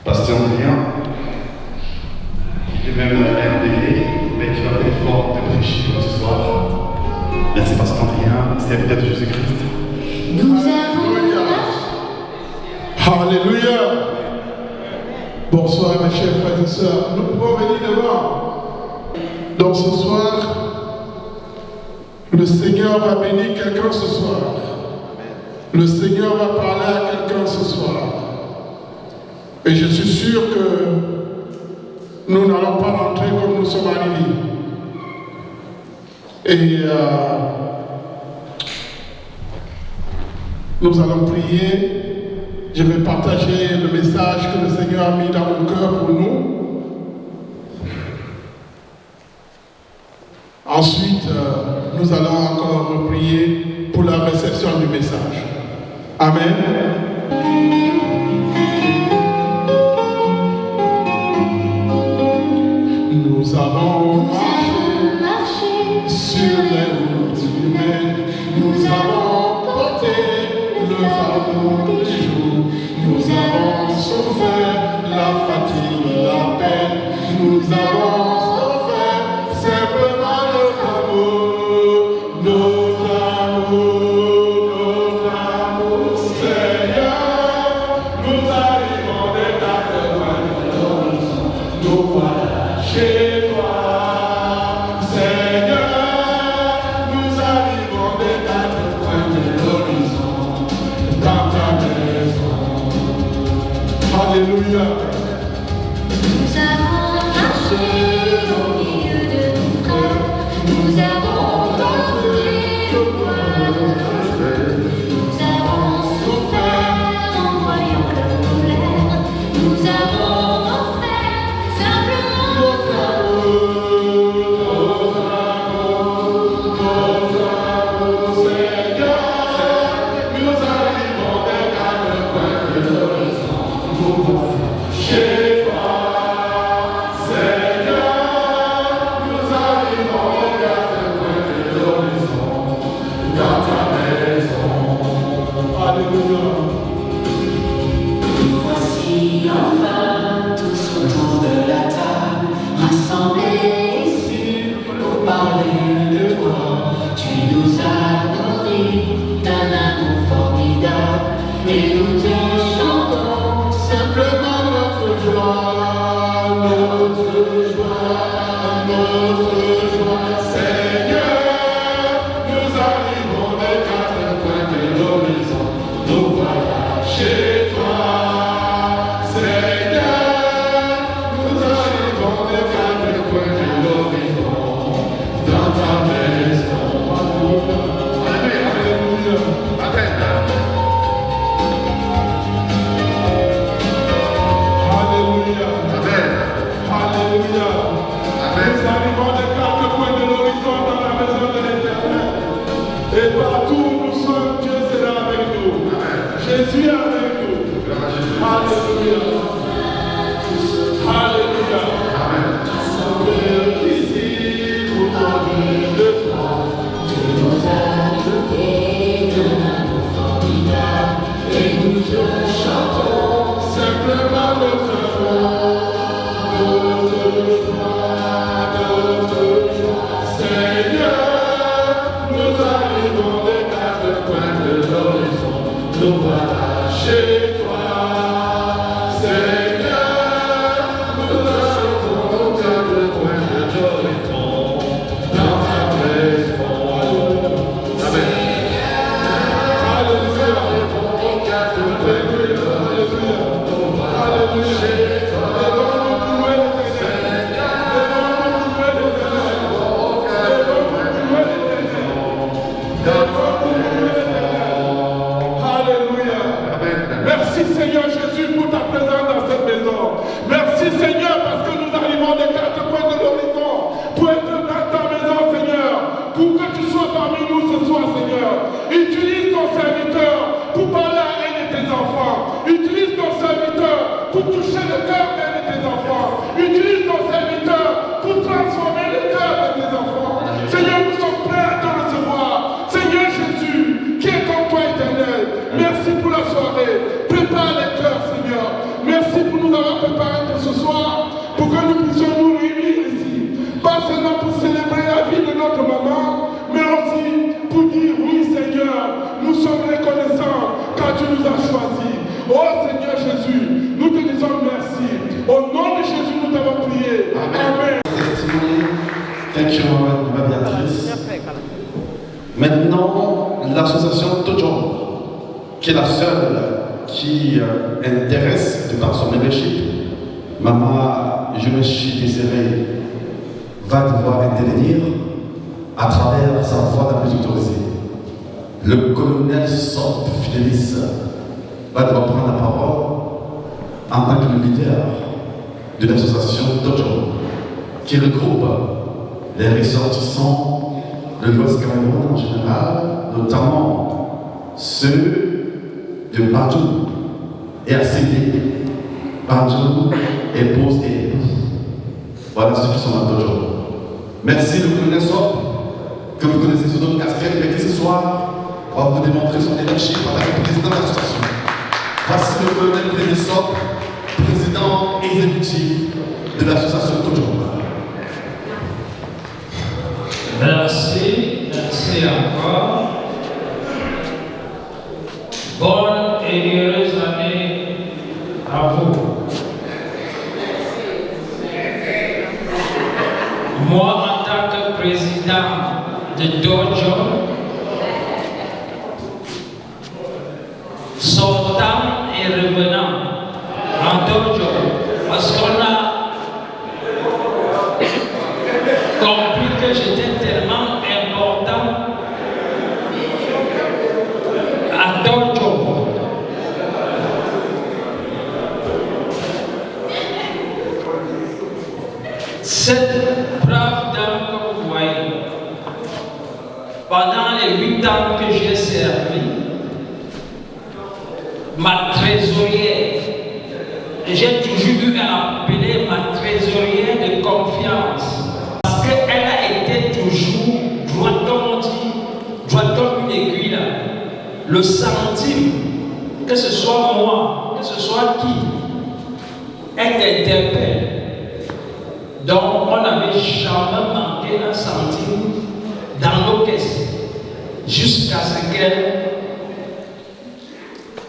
Pasteur Andrien, et même RDV, mais qui va faire l'effort de prêcher ce soir. Merci Pasteur Andrien, c'est la de Jésus-Christ. Nous avons Alléluia. Bonsoir mes chers frères et sœurs. Nous pouvons venir devant. Donc ce soir, le Seigneur va bénir quelqu'un ce soir. Le Seigneur va parler à quelqu'un ce soir. Et je suis sûr que nous n'allons pas rentrer comme nous sommes arrivés. Et nous allons prier. Je vais partager le message que le Seigneur a mis dans mon cœur pour nous. Ensuite, nous allons encore prier pour la réception du message. Amen. Nous avons marché sur les routes humaines. Nous avons porté le fardeau des jours. Nous avons souffert la fatigue, la peine. Nous avons offert simplement notre amour, notre amour, notre amour. Seigneur, nous arrivons des quatre coins de l'horizon. Nous voilà chez toi. Seigneur, nous arrivons des quatre coins de l'horizon. Dans ta maison. Alléluia. Nous avons marché au milieu de nos frères. Nous avons porté le poids de nos frères. Nous avons souffert en voyant leur colère. Nous avons offert simplement notre amour. Notre amour, Seigneur, nous arrivons des quatre coins de l'horizon. Nous voilà chez toi, Seigneur, nous arrivons des quatre coins de l'horizon, dans ta maison. Alléluia. Nous voici enfin tous autour de la table, rassemblés ici pour parler de toi. Tu nous as nourris d'un amour formidable et nous te chantons simplement notre joie, notre joie, notre joie. Seigneur, nous arrivons des quatre coins de l'horizon, nous voilà chez toi. Seigneur, nous arrivons des quatre coins de l'horizon, dans ta maison. Alléluia. Alléluia. Alléluia. Nous arrivons des quatre coins de l'horizon dans la maison de l'Éternel. Et partout où nous sommes, Dieu sera avec nous. Jésus est avec nous. Alléluia. Alléluia. Rassemblés ici pour parler de toi. Tu nous as dotés d'un amour formidable et nous te chantons Simplement notre joie, notre joie, notre joie. Seigneur, nous arrivons des quatre coins de l'horizon, nous voilà chez toi. Seigneur, nous arrivons aux quatre coins de l'horizon, dans ta maison. Amen. Alléluia. Aux quatre coins de l'horizon. Alléluia. Devant-nous pour louer l'Éternel. Devant-nous pour louer l'Éternel. Devant-nous pour louer l'Éternel. Devant-nous pour louer l'Éternel. Alléluia. Merci Seigneur Jésus pour ta présence dans cette maison. Merci Seigneur parce que nous arrivons des quatre coins de l'horizon pour être dans ta maison Seigneur. Pour que tu sois parmi nous ce soir Seigneur. Utilise ton serviteur pour parler à un de tes enfants. Utilise ton serviteur pour toucher le cœur d'un de tes enfants. Utilise ton serviteur pour transformer le cœur de tes enfants. Seigneur, nous sommes prêts à te recevoir. Seigneur Jésus, qui est comme toi éternel, merci pour la soirée. Prépare les cœurs, Seigneur. Thank you, Mme Béatrice. Maintenant, l'association Tojong, qui est la seule qui intéresse de par son membership, Maman Jumeshi Désiré va devoir intervenir à travers sa voix la plus autorisée. Le colonel Sop Fidelis va devoir prendre la parole en tant que leader de l'association Tojong, qui regroupe les ressortissants de l'Ouest Cameroun en général, notamment ceux de Badjou et ACD. Badjou, épouse et époux. Voilà ceux qui sont dans Tojong. Merci le colonel Sop, que vous connaissez sous d'autres casquettes, mais qui ce soir va vous démontrer son leadership en tant que président de l'association. Voici le colonel Sop, président exécutif de l'association Tojong. Merci encore. Bonne et heureuse année à vous. Moi, en tant que président de Tojong, sortant et revenant en Tojong, parce qu'on a compris que j'étais tellement important à Tojong. Cette brave dame que vous voyez, pendant les 8 ans que j'ai servi, ma trésorière, j'ai toujours eu à appeler ma trésorière de confiance. Parce qu'elle a été toujours droite comme on dit, droite comme une aiguille là. Le centime, que ce soit moi, que ce soit qui, elle t'interpelle. Donc on n'avait jamais manqué un centime dans nos caisses, jusqu'à ce qu'elle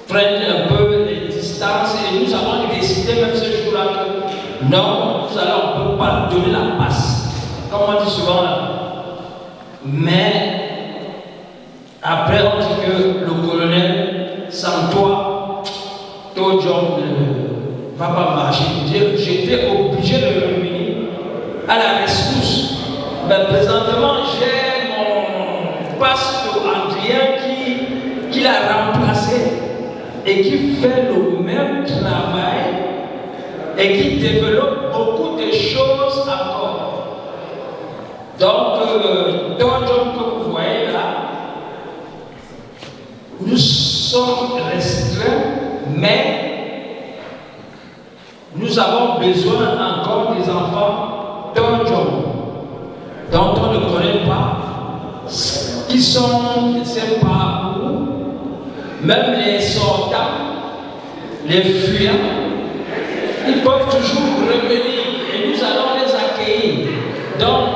prenne un peu les distances. Et nous avons décidé même ce jour-là que non, nous allons, on ne peut pas donner la passe, comme on dit souvent là. Mais après on dit que le colonel, sans toi, Tojong ne va pas marcher. J'étais obligé de revenir à la rescousse. Mais présentement, j'ai mon pasteur Andrien qui l'a remplacé et qui fait le même travail et qui développe beaucoup de choses encore. Donc, Tojong que vous voyez là, nous sommes restreints, mais nous avons besoin encore des enfants Tojong dont on ne connaît pas, qui sont, je ne sais pas où, même les sortants, les fuyants, ils peuvent toujours revenir et nous allons les accueillir. Donc,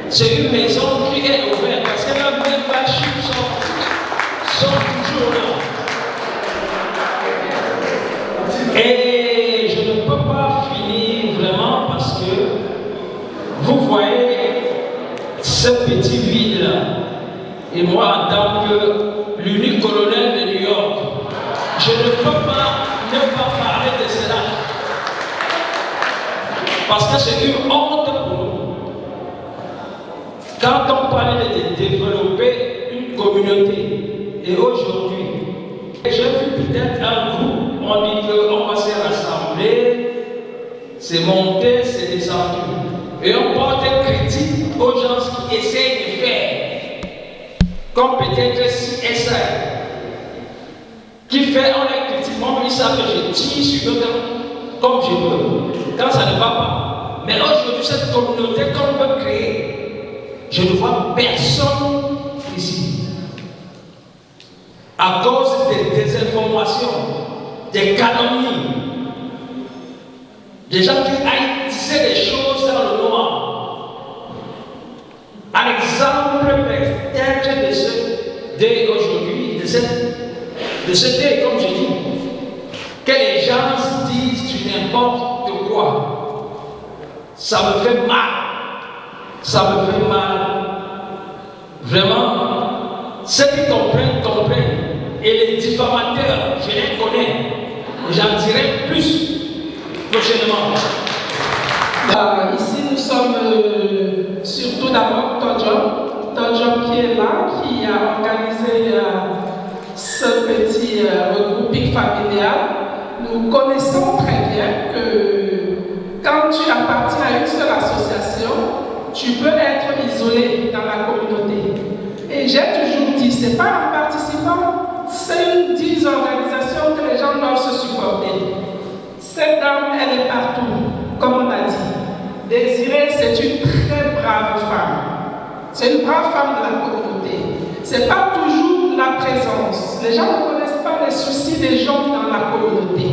c'est une maison qui est ouverte parce que même les memberships sont toujours là. Et je ne peux pas finir vraiment parce que vous voyez ce petit vide là. Et moi, en tant que l'unique colonel de New York, je ne peux pas ne pas parler de cela. Parce que c'est une honte pour nous. Quand on parlait de développer une communauté, et aujourd'hui, j'ai vu peut-être un groupe, on dit qu'on va se rassembler, c'est monté, c'est descendu. Et on porte critique aux gens qui essayent de faire. Comme peut-être CSI, qui fait, on les critique, moi ils savent que je tire sur eux comme je veux, quand ça ne va pas. Mais aujourd'hui, cette communauté qu'on veut créer, je ne vois personne ici. À cause des désinformations, des calomnies, des gens qui aillent tisser des choses dans le noir. Un exemple peut-être de ce dé aujourd'hui, de ce dé, comme je dis, que les gens disent du n'importe quoi. Ça me fait mal. Ça me fait mal. Vraiment, ceux qui comprennent, comprennent. Et les diffamateurs, je les connais. J'en dirai plus prochainement. Ici, nous sommes surtout d'abord Tonjom qui est là, qui a organisé ce petit regrouping familial. Nous connaissons très bien que quand tu appartiens à une seule association, tu peux être isolé dans la communauté. Et j'ai toujours dit, ce n'est pas en participant, c'est une désorganisation que les gens doivent se supporter. Cette dame, elle est partout, comme on a dit. Désirée, c'est une très brave femme. C'est une brave femme de la communauté. Ce n'est pas toujours la présence. Les gens ne connaissent pas les soucis des gens dans la communauté.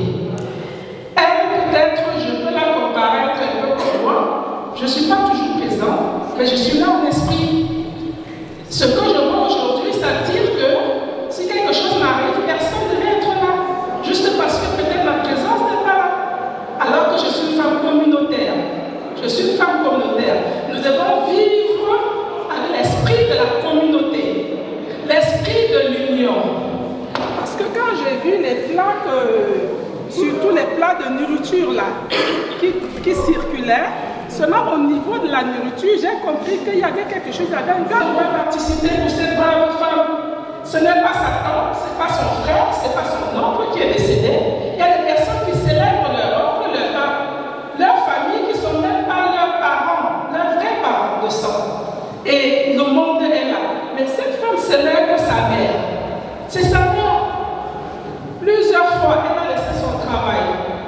Elle, peut-être, je peux la comparer un peu comme moi. Je ne suis pas toujours présent, mais je suis là en esprit. Ce que je vois aujourd'hui, ça veut dire que si quelque chose m'arrive, personne ne devait être là. Juste parce que peut-être ma présence n'est pas là. Alors que je suis une femme communautaire. Je suis une femme communautaire. Nous devons vivre avec l'esprit de la communauté, l'esprit de l'union. Parce que quand j'ai vu les plats, surtout les plats de nourriture là, qui circulaient, seulement au niveau de la nourriture, j'ai compris qu'il y avait quelque chose, il y avait un gars qui va participer pour cette brave femme. Ce n'est pas sa tante, ce n'est pas son frère, ce n'est pas son oncle qui est décédé. Il y a des personnes qui célèbrent leur oncle, leur famille, qui ne sont même pas leurs parents, leurs vrais parents de sang. Et le monde est là. Mais cette femme célèbre sa mère. C'est sa mère. Plusieurs fois, elle a laissé son travail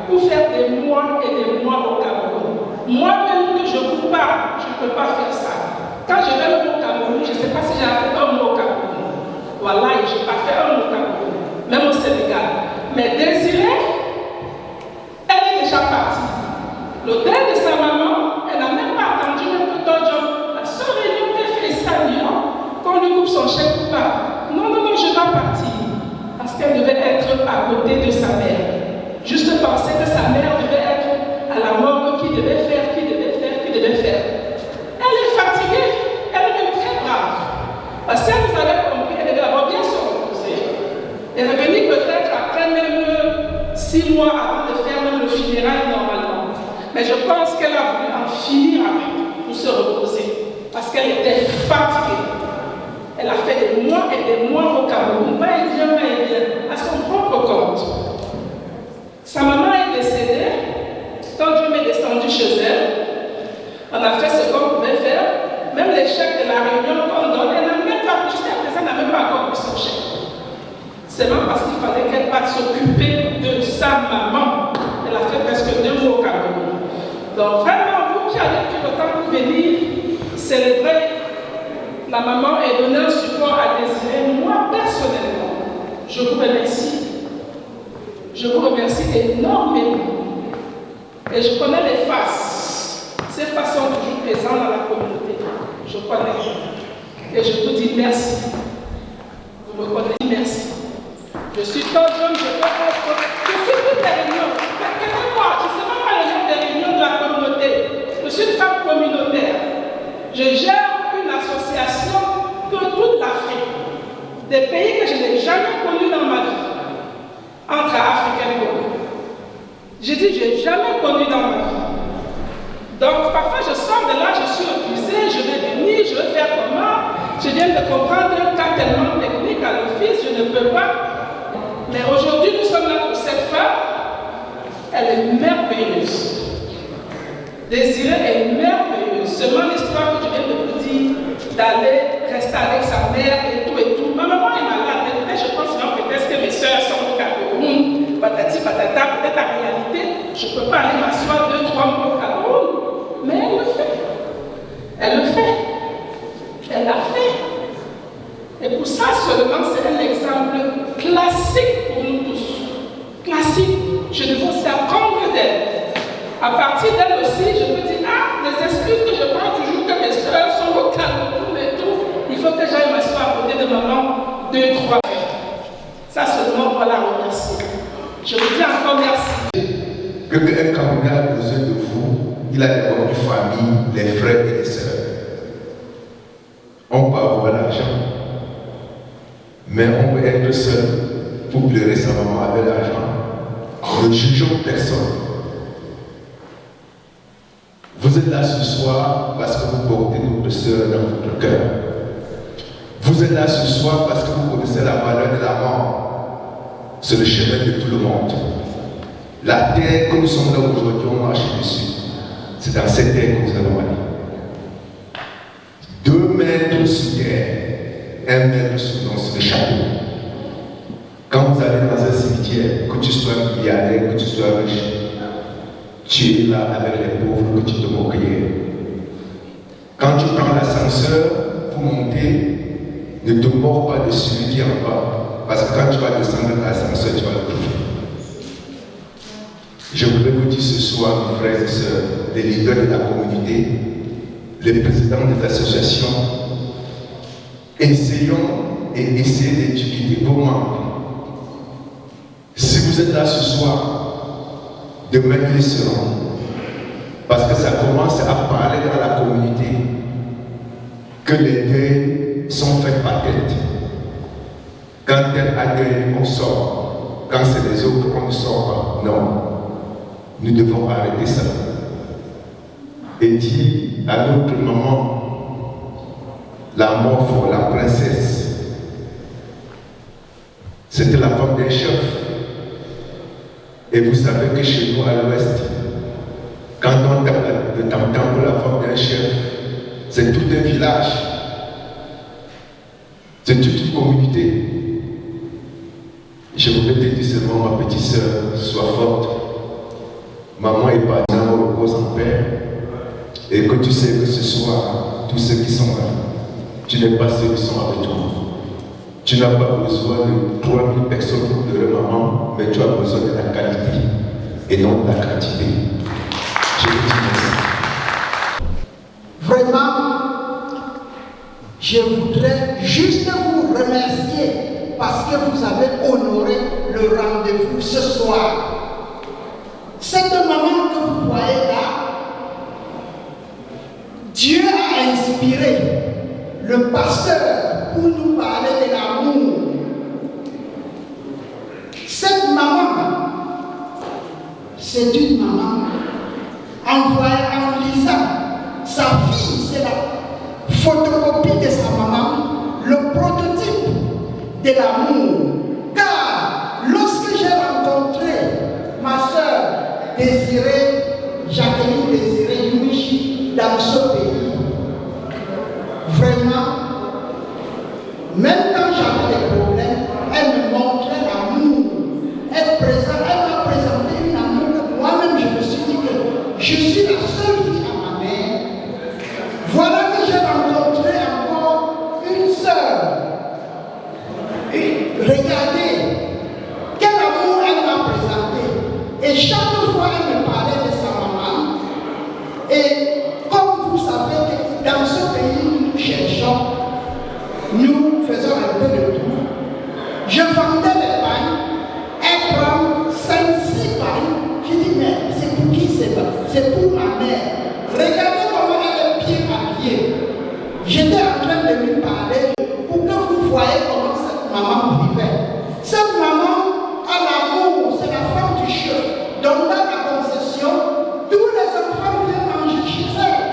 pour faire des mois et des mois au Cameroun. Moi-même que je ne coupe pas, je ne peux pas faire ça. Quand je vais au Cameroun, je ne sais pas si j'ai fait un mot au Cameroun. Voilà, je n'ai pas fait un mot au Cameroun, même au Sénégal. Mais Désirée, elle est déjà partie. L'hôtel de sa maman, elle n'a même pas attendu même que Tonjom, la seule réunion qu'elle fait ici à Lyon, qu'on lui coupe son chèque ou pas. Non, je dois partir. Parce qu'elle devait être à côté de sa mère. Juste penser que sa mère devait être à la morgue, qui devait faire. Elle est fatiguée, elle est même très brave. Parce que vous avez compris, elle devait avoir bien se reposer. Elle est venue peut-être après même 6 mois avant de faire même le funérail normalement. Mais je pense qu'elle a voulu en finir avec pour se reposer. Parce qu'elle était fatiguée. Elle a fait des mois et des mois au Cameroun, va et vient, à son propre compte. Sa maman est décédée. Quand je m'ai descendu chez elle, on a fait ce qu'on pouvait faire. Même les chèques de la réunion qu'on donnait, elle n'a même pas, jusqu'à présent, elle n'a même pas encore pris son chèque. Seulement parce qu'il fallait qu'elle parte s'occuper de sa maman. Elle a fait presque 2 mois au Cameroun. Donc vraiment, vous qui avez pris le temps pour venir célébrer la maman et donner un support à Désirée, moi personnellement, je vous remercie. Je vous remercie énormément. Et je connais les faces. Ces faces sont toujours présentes dans la communauté. Je connais. Et je vous dis merci. Vous me connaissez, merci. Je suis trop jeune, je peux être. Je suis toutes les réunions. Quelquefois, je ne sais même pas les gens des réunions de la communauté. Je suis une femme communautaire. Je gère une association que toute l'Afrique, des pays que je n'ai jamais connus dans ma vie, entre Afrique et Congo. J'ai dit, je n'ai jamais connu dans ma vie. Donc, parfois, je sors de là, je suis épuisée, je vais venir, je vais faire comment. Je viens de comprendre un cas tellement technique à l'office, je ne peux pas. Mais aujourd'hui, nous sommes là pour cette femme. Elle est merveilleuse. Désirée est merveilleuse. Seulement l'histoire que je viens de vous dire, d'aller rester avec sa mère et tout. Ma maman est malade. Je pense peut-être que mes soeurs sont au Cameroun, patati patata, peut-être en réalité, je ne peux pas aller m'asseoir 2-3 mois au Cameroun. Mais elle le fait. Elle le fait. Elle l'a fait. Et pour ça seulement, c'est un exemple classique pour nous tous. Classique. Je devais aussi apprendre d'elle. À partir d'elle aussi, je me dis, les excuses que je prends toujours que mes soeurs sont au Cameroun et tout, il faut que j'aille m'asseoir à côté de maman 2-3 fois. Ça seulement, voilà, remercier. Je vous dis encore merci. Que un Camerounais a besoin de vous, il a d'abord une famille, les frères et les sœurs. l'argent. Mais on peut être seul pour pleurer sa maman avec l'argent. Ne jugeons personne. Vous êtes là ce soir parce que vous portez notre sœur dans votre cœur. Vous êtes là ce soir parce que vous connaissez la valeur de la mort. C'est le chemin de tout le monde. La terre que nous sommes là aujourd'hui, on marche dessus. C'est dans cette terre que nous allons aller. 2 mètres sous terre, 1 mètre sous le château. Quand vous allez dans un cimetière, que tu sois milliardaire, que tu sois riche, tu es là avec les pauvres que tu te moques. Quand tu prends l'ascenseur pour monter, ne te mords pas de celui qui est en bas, parce que quand tu vas descendre dans l'ascenseur, tu vas le trouver. Je voudrais vous dire ce soir, mes frères et sœurs, les leaders de la communauté, les présidents des associations, essayez d'éduquer vos membres. Si vous êtes là ce soir, demain ils seront. Parce que ça commence à parler dans la communauté que les deuils sont faits par tête. Quand tel a deuil, on sort. Quand c'est les autres, on ne sort pas. Non. Nous devons arrêter ça. Et dire à notre maman, la mort pour la princesse, c'était la femme d'un chef. Et vous savez que chez nous à l'ouest, quand on tape le tam-tam pour la femme d'un chef, c'est tout un village. C'est toute une communauté. Je voudrais te dire seulement, ma petite sœur, sois forte. Maman est partie en repose en paix. Et que tu sais que ce soir, tous ceux qui sont là, tu n'es pas ceux qui sont avec toi. Tu n'as pas besoin de 3000 personnes pour pleurer maman, mais tu as besoin de la qualité et non de la quantité. Je vous dis merci. Vraiment, je voudrais juste vous remercier parce que vous avez honoré le rendez-vous ce soir. Cette maman que vous voyez là, Dieu a inspiré le pasteur pour nous parler de l'amour. Cette maman, c'est une maman envoyée en lisant. Sa fille, c'est la photocopie de sa maman, le prototype de l'amour. Car lorsque j'ai rencontré ma soeur Jacqueline Désirée Louis dans ce pays, vraiment, même quand j'avais des problèmes, elle me montrait l'amour. Elle m'a présenté une amour que moi-même je me suis dit que je suis la seule fille à ma mère. Voilà que j'ai rencontré encore une sœur. Et regardez, quel amour elle m'a présenté. Et chaque fois elle me parlait de sa maman. Et comme vous savez que dans ce pays nous cherchons, nous faisons un peu de tout. Je vendais les pagnes, elle prend 5-6 pagnes. Je dis, mais c'est pour qui c'est pour ma mère. Regardez comment elle est bien habillée. J'étais en train de lui parler pour que vous voyez comment cette maman vivait. Cette maman a l'amour, c'est la femme du chef. Donc dans la concession, tous les enfants viennent manger chez elle.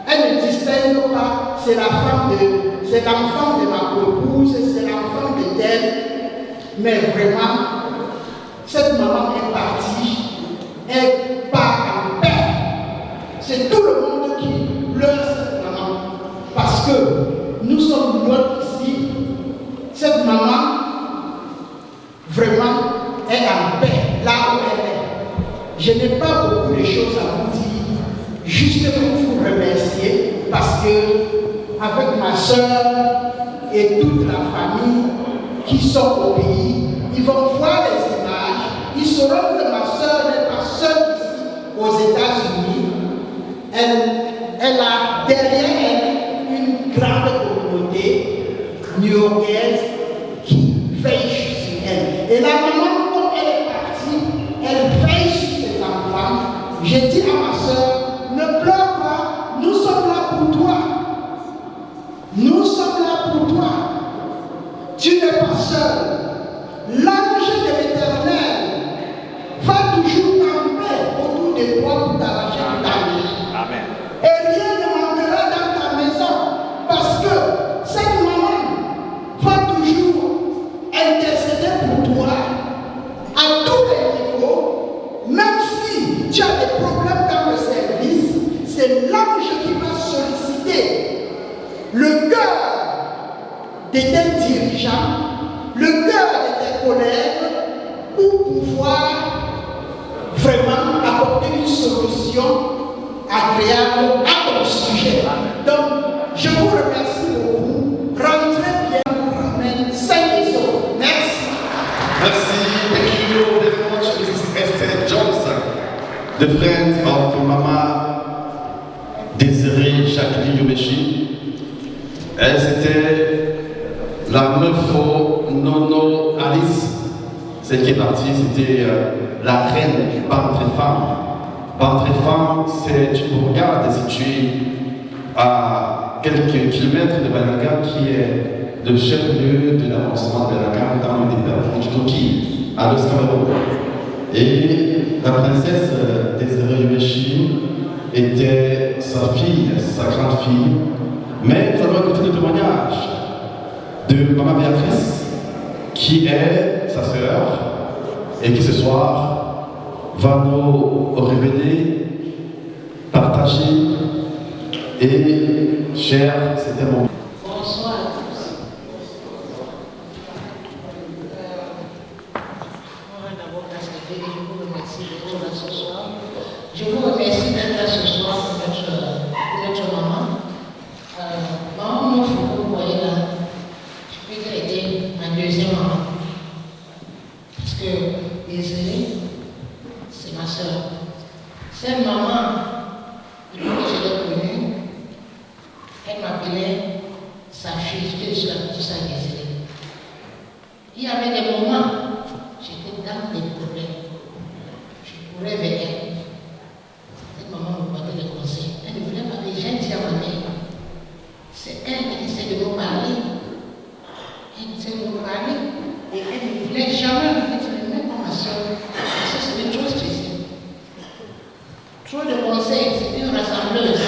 Elle ne distingue pas, c'est l'enfant de ma copouse, c'est l'enfant de tel. Mais vraiment, cette maman est partie, elle part en paix. C'est tout le monde qui pleure cette maman. Parce que nous sommes morts ici. Cette maman, vraiment, est en paix, là où elle est. Je n'ai pas beaucoup de choses à vous dire, juste pour vous remercier, parce que avec ma soeur et toute la famille qui sont au pays, ils vont voir les images, ils sauront que ma soeur n'est pas seule ici aux États-Unis. Elle a derrière elle une grande communauté new-yorkaise qui veille sur elle. Et la maman, comme elle est partie, elle veille sur ses enfants. J'ai dit à ma soeur, ne pleure pas, nous sommes là pour toi. Nous sommes là pour de toi pour t'arranger de ta vie. Amen. Et rien ne manquera dans ta maison. Parce que cette maman va toujours intercéder pour toi à tous les niveaux. Même si tu as des problèmes dans le service, c'est l'ange qui va solliciter le cœur de tes dirigeants, le cœur de tes collègues, pour pouvoir vraiment apporter une solution agréable à ton sujet. Donc, je vous remercie beaucoup. Rentrez bien. Amen. Saint et sauf. Merci. Merci. Thank you very much, Mrs. Esther Johnson, the friend of Mama Désirée Jacqueline Yomeshi. Elle, c'était la meuf au Nono Alice. Celle qui est partie, c'était la reine du Bantre-Femme. Bantre-Femme, c'est une bourgade située à quelques kilomètres de Banaga, qui est le chef-lieu de l'avancement de Banaga dans le département du Toki, à l'Ouest Cameroun. Et la princesse Désirée Yomeshi était sa fille, sa grande fille. Mais nous allons écouter le témoignage de Maman Béatrice, qui est sa sœur, et qui ce soir va nous révéler, partager et share cet moment. Bonsoir à tous. On va d'abord t'accepter et je vous remercie d'être là ce soir. Je vous remercie d'être là ce soir pour notre maman. Maman, vous voyez là, je peux dire qu'elle était ma deuxième maman. Parce que Désirée, c'est ma soeur. Cette maman, depuis que je l'ai connue, elle m'appelait sa fille, je suis la petite sœur Désirée. Il y avait des moments, j'étais dans des problèmes. Je courais vers elle. Cette maman me donnait des conseils. Elle ne voulait pas que j'ai dit à ma mère. C'est elle qui essaie de nous parler. Elle essaie de nous parler. Et elle ne voulait jamais me dire, même pas ma soeur. Parce que c'était trop stressé. Trop de conseils, c'était une rassembleuse.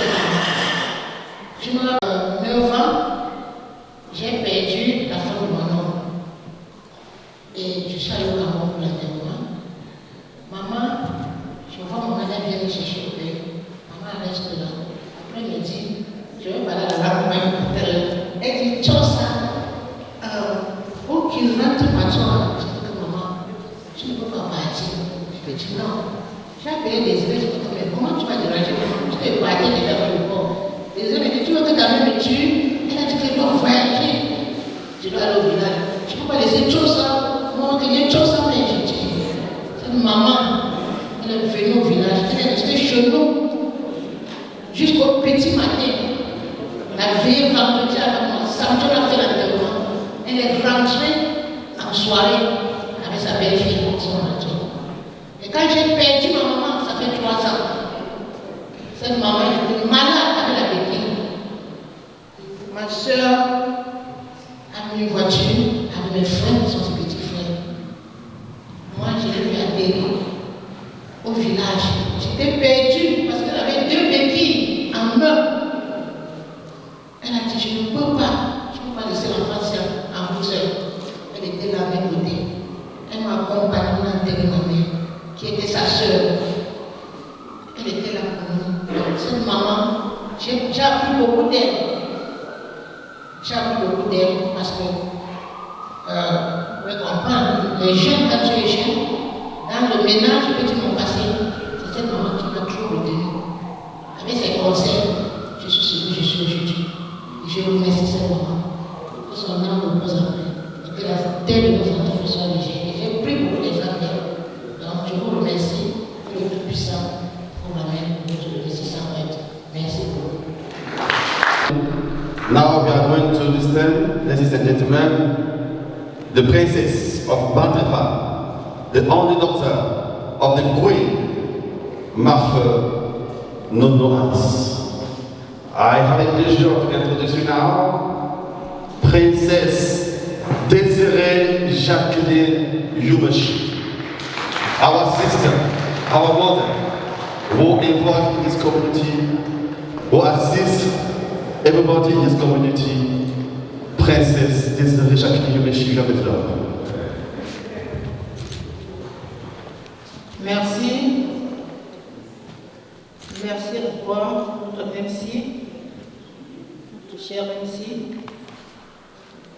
Je me 9 ans, j'ai perdu la femme de mon homme. Et je suis allée au Cameroun pour l'enterrement. Maman, je vois mon mère vient me chercher au pays. Maman reste là. Après, elle me dit, je vais parler à la maman. Elle dit, tu ça, pour qu'il rentre à toi. Je dis que maman, tu ne peux pas partir. Je lui dis non. J'ai appelé Désirée, je lui dis, mais comment tu vas déranger maman? Tu peux partir de faire le corps. Désirée me dit, tu veux que ta mère me tue? Elle a dit qu'elle doit voyager. Je dois aller au village. Je ne peux pas laisser tout ça. Non, qu'il y ait tout ça, mais je dis, cette maman, elle est venue au village, elle est restée chez nous jusqu'au petit matin. La veille vendredi avec moi, samedi on a fait l'enterrement. Elle est rentrée en soirée avec sa belle-fille, son entour. Et quand j'ai perdu ma maman, ça fait 3 ans. Cette maman était malade avec la béquille. Ma soeur a mis une voiture avec mes frères, son petit frère. Moi, je l'ai vu atterrir au village. J'étais perdue parce qu'elle avait 2 béquilles en main. Elle a dit, je ne peux pas laisser l'enfant en vous seul. Elle était là à mes côtés. Elle m'a accompagnée dans l'enterrement de ma mère, qui était sa soeur. Elle était là pour nous. Cette maman, j'ai appris beaucoup d'elle. J'ai appris beaucoup d'elle parce que, vous pouvez comprendre, les jeunes, quand tu es jeune, dans le ménage que tu m'as passé, c'est cette maman qui m'a toujours retenu. Avec ses conseils, je suis ce que je suis aujourd'hui. Et je remercie cette maman. Que son âme repose en paix. Et que la terre de nos enfants soit légère. Et j'ai pris beaucoup d'exemples. Donc je vous remercie, le Tout-Puissant, pour ma mère, notre Tout-Puissant. Merci beaucoup. Now we are going to listen, ladies and gentlemen, the princess of Bantefa, the only daughter of the queen, Marthe Nonoans. I have a pleasure to introduce you now, Princess Désirée Jacqueline Yomeshi, our sister, our mother. involved in this community, who assist everybody in this community. Princesse Désirée Jacqueline Yomechi, jamais fleur. Merci. Merci à toi, notre MC, notre cher MC,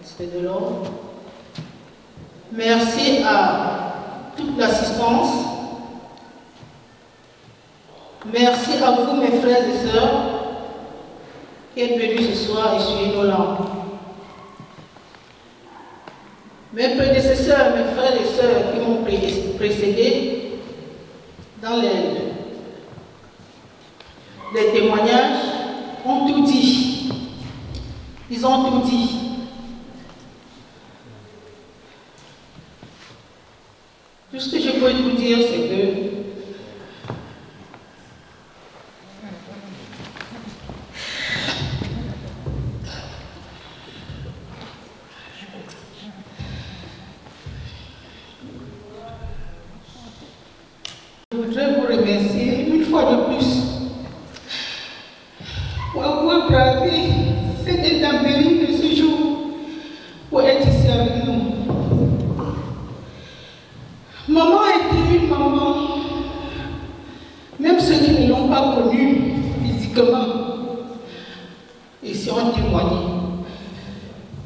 c'était de l'ordre. Merci à toute l'assistance. Merci à vous, mes frères et sœurs, qui êtes venus ce soir essuyer nos larmes. Mes prédécesseurs, mes frères et sœurs qui m'ont précédé dans les témoignages ont tout dit. Ils ont tout dit. Tout ce que je peux vous dire, c'est que je voudrais vous remercier une fois de plus pour avoir bravé cette intempérie de ce jour pour être ici avec nous. Maman a été une maman, même ceux qui ne l'ont pas connue physiquement, ici ont témoigné.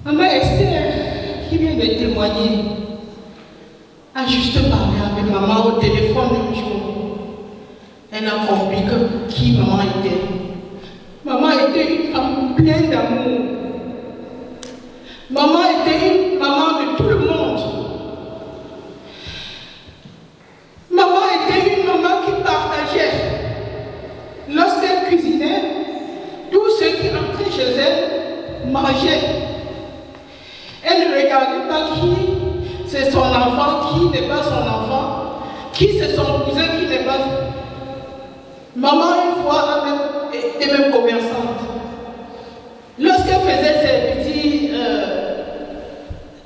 Maman Esther, qui vient de témoigner, a juste parlé avec maman au téléphone un jour. Elle a compris qui maman était. Maman était une femme pleine d'amour. Maman était une maman de tout le monde. Maman était une maman qui partageait. Lorsqu'elle cuisinait, tous ceux qui entraient chez elle mangeaient. Elle ne regardait pas qui c'est son enfant, qui n'est pas son enfant, qui c'est son cousin, qui n'est pas. Maman, une fois, était même commerçante. Lorsqu'elle faisait ses petits.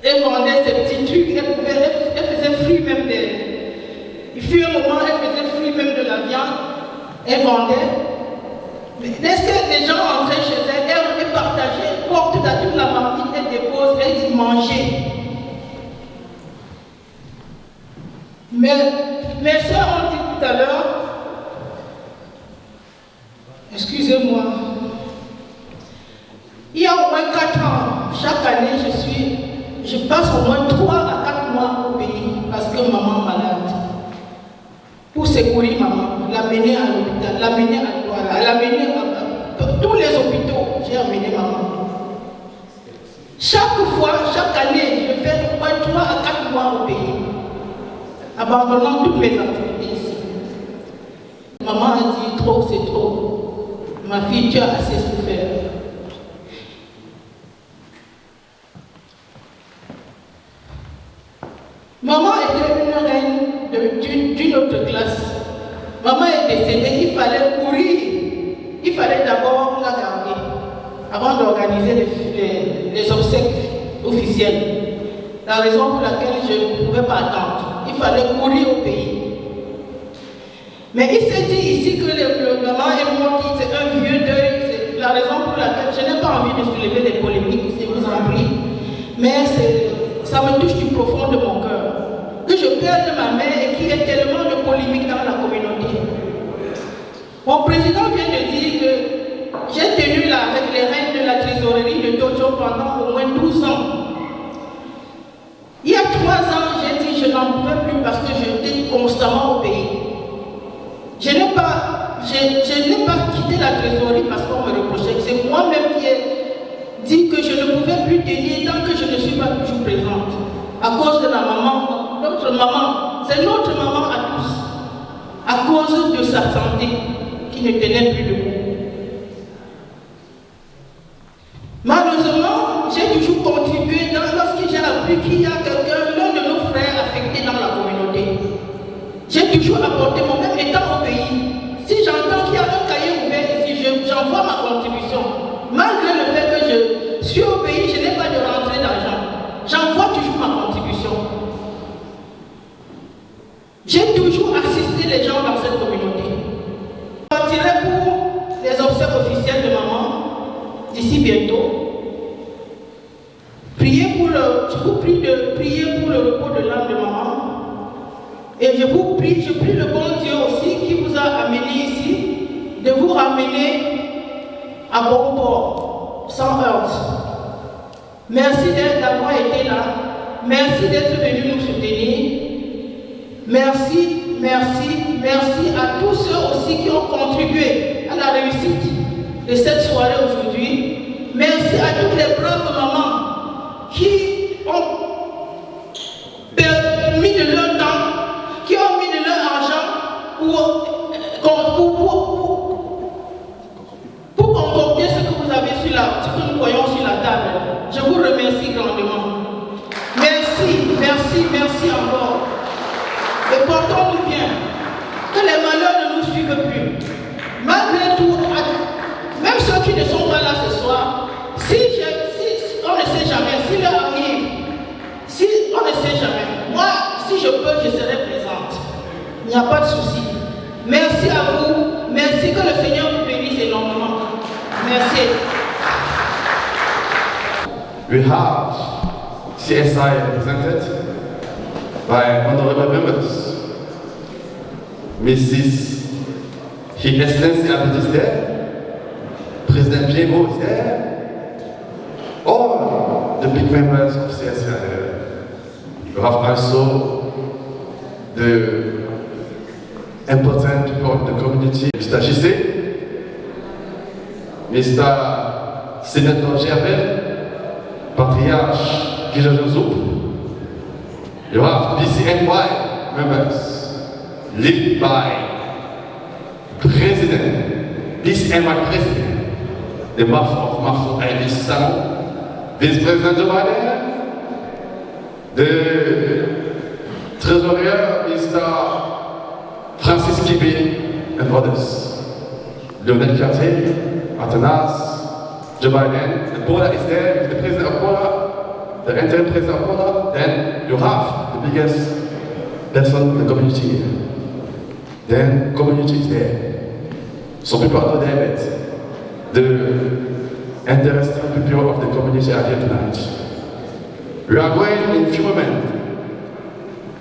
Elle vendait ses petits trucs, elle faisait fruit même des. Il fut un moment, elle faisait fruit même de la viande, elle vendait. Mais est-ce que les gens entraient chez elle, elle partageait, porte à toute la marmite, elle dépose, elle dit manger. Mais mes soeurs ont dit tout à l'heure, excusez-moi, il y a au moins 4 ans, chaque année je passe au moins 3 à 4 mois au pays parce que maman est malade. Pour secourir maman, l'amener à l'hôpital, l'amener à Douala, l'amener à tous les hôpitaux, j'ai amené maman. Chaque fois, chaque année, je fais au moins 3 à 4 mois au pays, abandonnant toutes mes activités ici. Maman a dit trop, c'est trop. Ma fille, tu as assez souffert. Maman était une reine d'une autre classe. Maman est décédée, il fallait courir. Il fallait d'abord la garder avant d'organiser les obsèques officielles. La raison pour laquelle je ne pouvais pas attendre, il fallait courir au pays. Mais il s'est dit ici que le maman est mort, c'est un vieux deuil. C'est la raison pour laquelle je n'ai pas envie de soulever des polémiques, je vous en prie. Mais ça me touche du profond de mon cœur. Que je perde ma mère et qu'il y ait tellement de polémiques dans la communauté. Mon président vient de dire que j'ai tenu avec les reines de la trésorerie de Dojo pendant au moins 12 ans. Il y a 3 ans, j'ai dit je n'en pouvais plus parce que j'étais constamment au pays. Je n'ai pas quitté la trésorerie parce qu'on me reprochait. C'est moi-même qui ai dit que je ne pouvais plus tenir tant que je ne suis pas toujours présente. À cause de la maman, notre maman, c'est notre maman à tous. À cause de sa santé qui ne tenait plus debout. Malheureusement, j'ai toujours contribué lorsque j'ai appris qu'il y a quelqu'un, l'un de nos frères affecté dans la communauté. J'ai toujours apporté, moi-même étant au pays. Si j'entends qu'il y a un cahier ouvert ici, j'envoie ma contribution. Malgré le fait que je suis au pays, je n'ai pas de rentrée d'argent. J'envoie toujours ma contribution. J'ai toujours assisté les gens dans cette communauté. m'emmener à Bogopor, sans heurte. Merci d'avoir été là. Merci d'être venu nous soutenir. Merci, merci, merci à tous ceux aussi qui ont contribué à la réussite de cette soirée aujourd'hui. Merci à toutes les braves mamans qui ont mis de leur temps, qui ont mis de leur argent pour concocter ce que vous avez sur ce que nous voyons sur la table. Je vous remercie grandement. Merci, merci, merci encore. Et portons-nous bien. Que les malheurs ne nous suivent plus. Malgré tout, même ceux qui ne sont pas là ce soir, si on ne sait jamais, s'il leur arrive, si on ne sait jamais, moi, si je peux, je serai présente. Il n'y a pas de souci. Merci à vous. Merci, que le Seigneur vous bénisse énormément. Merci. We have CSI represented by honorable members. Mrs. His Excellency Abid is there. President Piego is there. All the big members of CSI are there. We have also the important people of the community, Mr. Gissé, Mr. Senator Gervais, Patriarche Gijajouzoup. You have BCNY members, led by President, BCNY President, the Master of Master Ivy Salon, Vice President Joe Biden, the Treasurer Mr. Francis Kibé and others. Lionel Cartier, Atanas, Joe Biden, and Paula is there, the President of Paula, the interim President of Paula. Then you have the biggest person in the community here. Then community is there. Some people are not there, but the interesting people of the community are here tonight. We are going in a few moments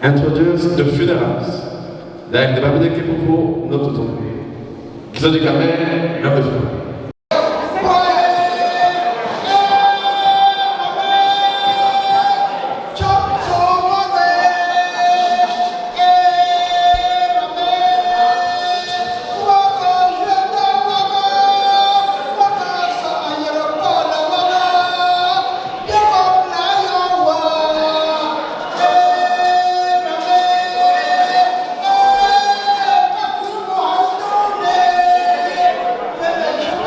introduce the funerals. Like the Babylon Kipupo, not to do. Kiso de Kamer, not the funeral. Thank you.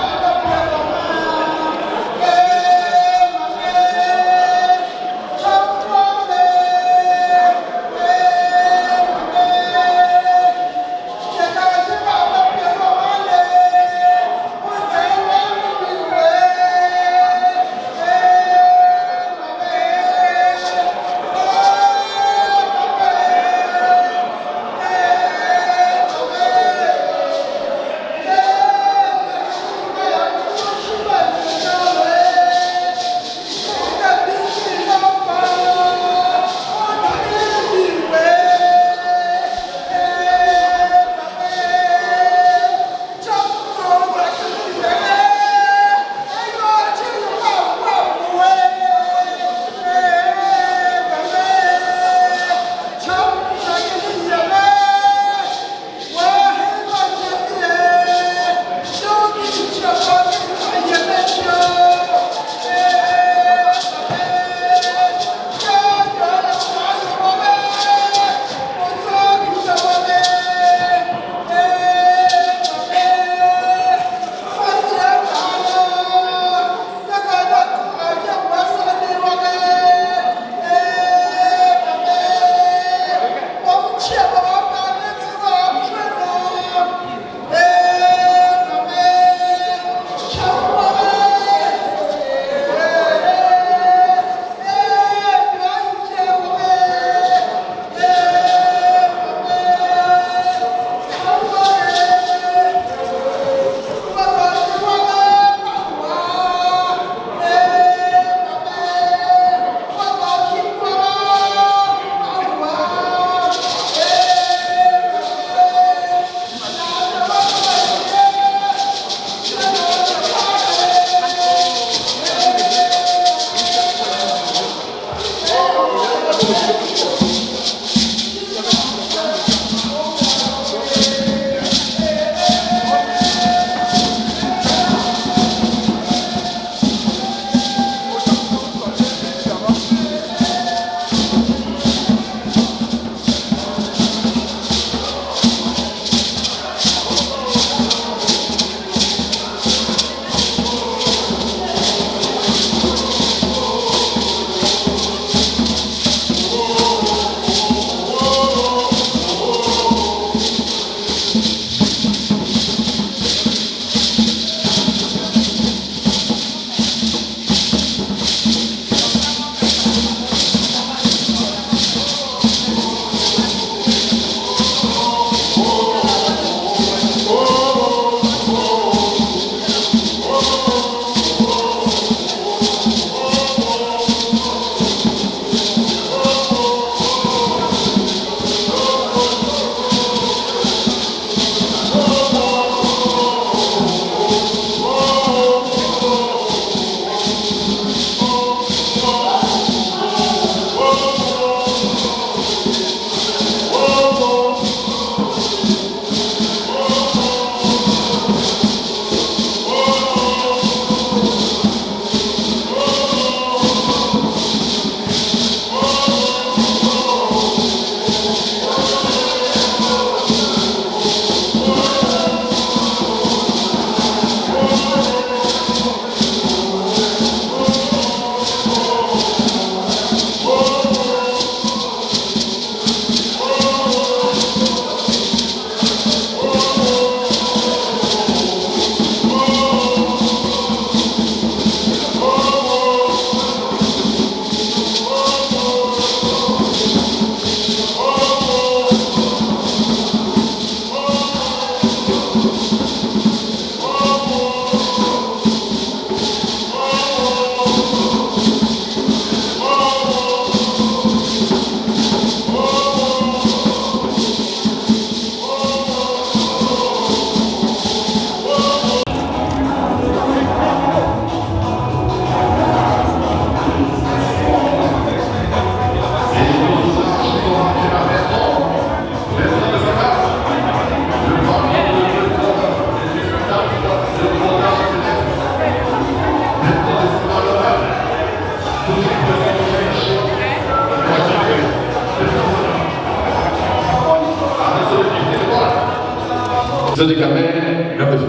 Vous êtes Camer, garde feu.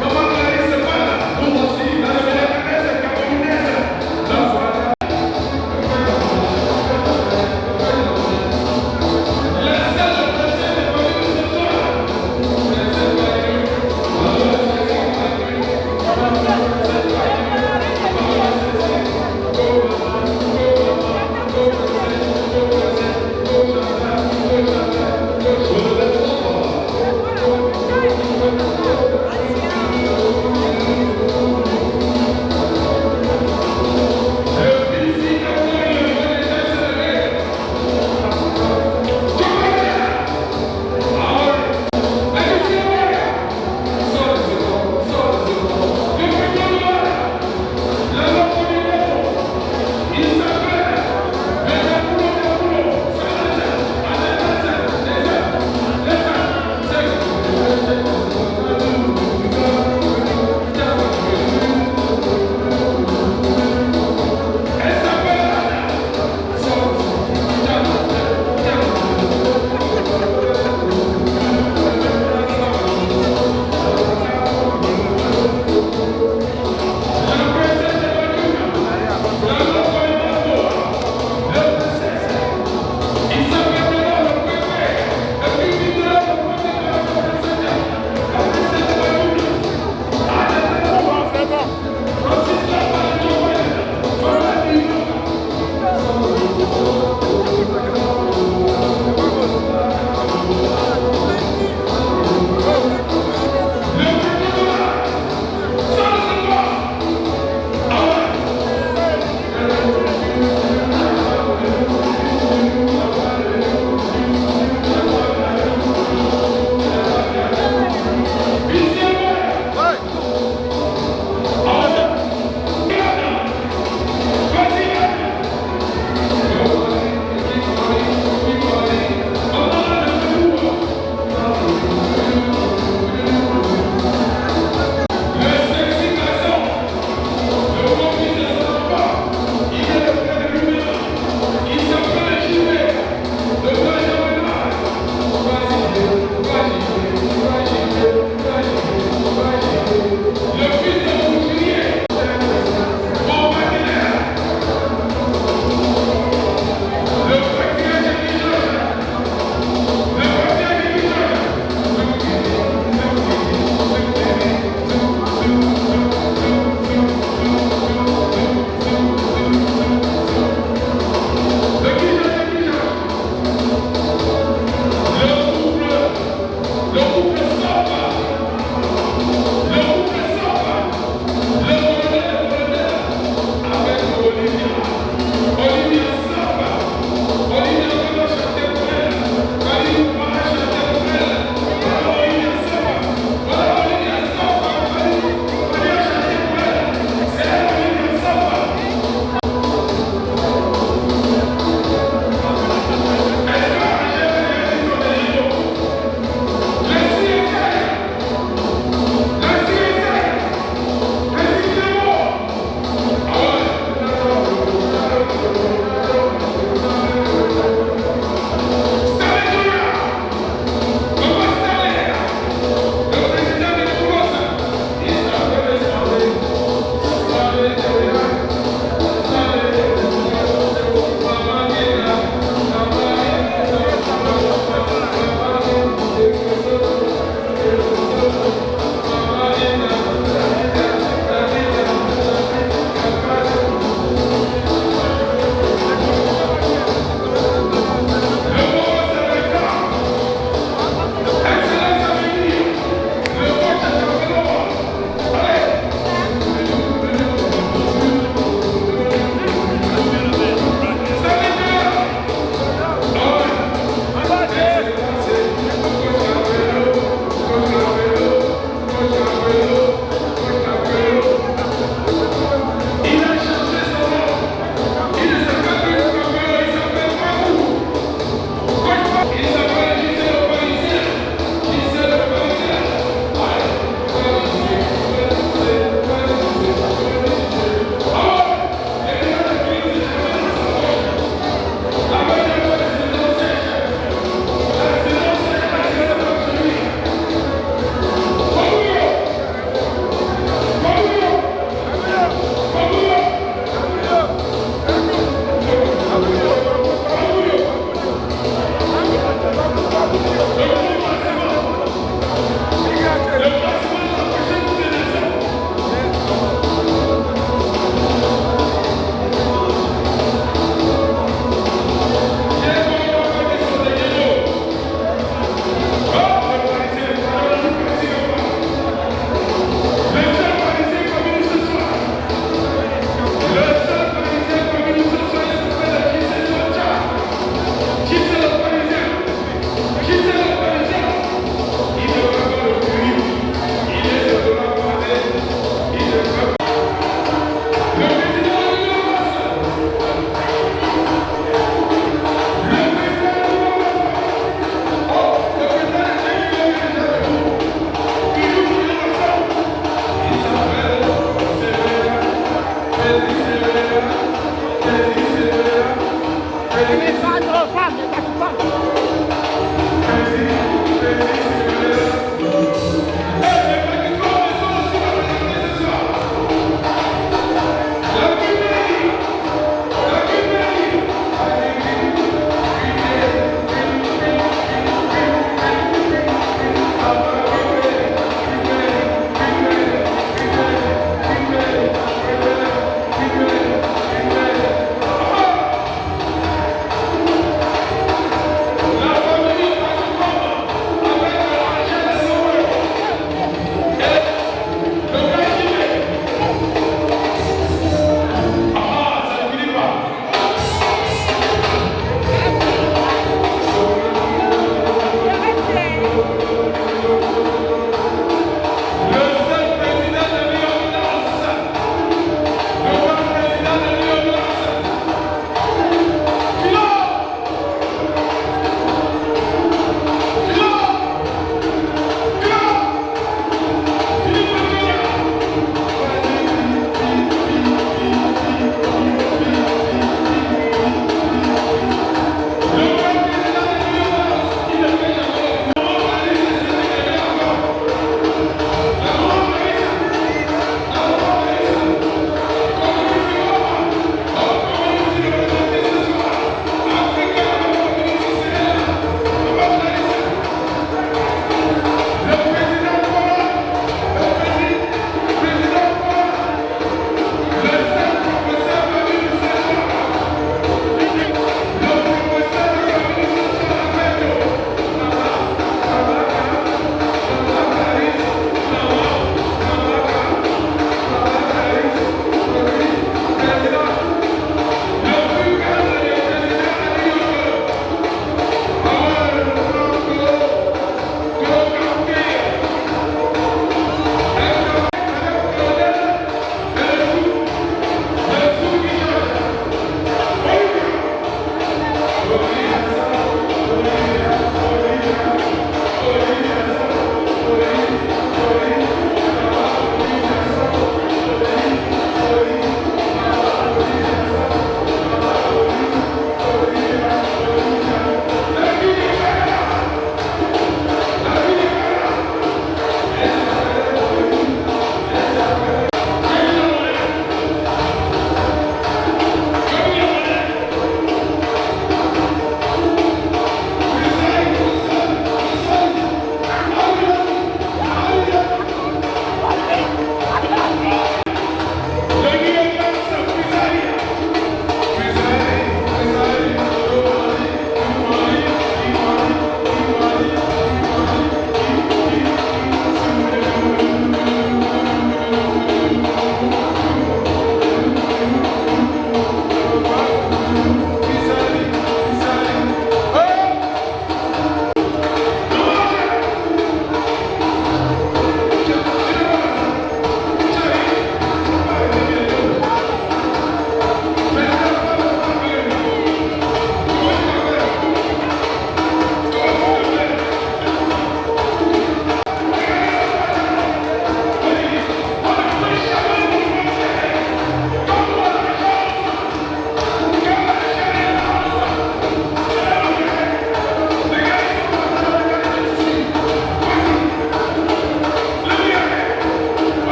Maman Clarisse Pana, nous aussi, la Sénégalais,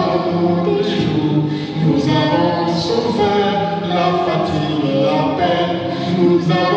avons des jours, nous avons souffert la fatigue, la peine, nous avons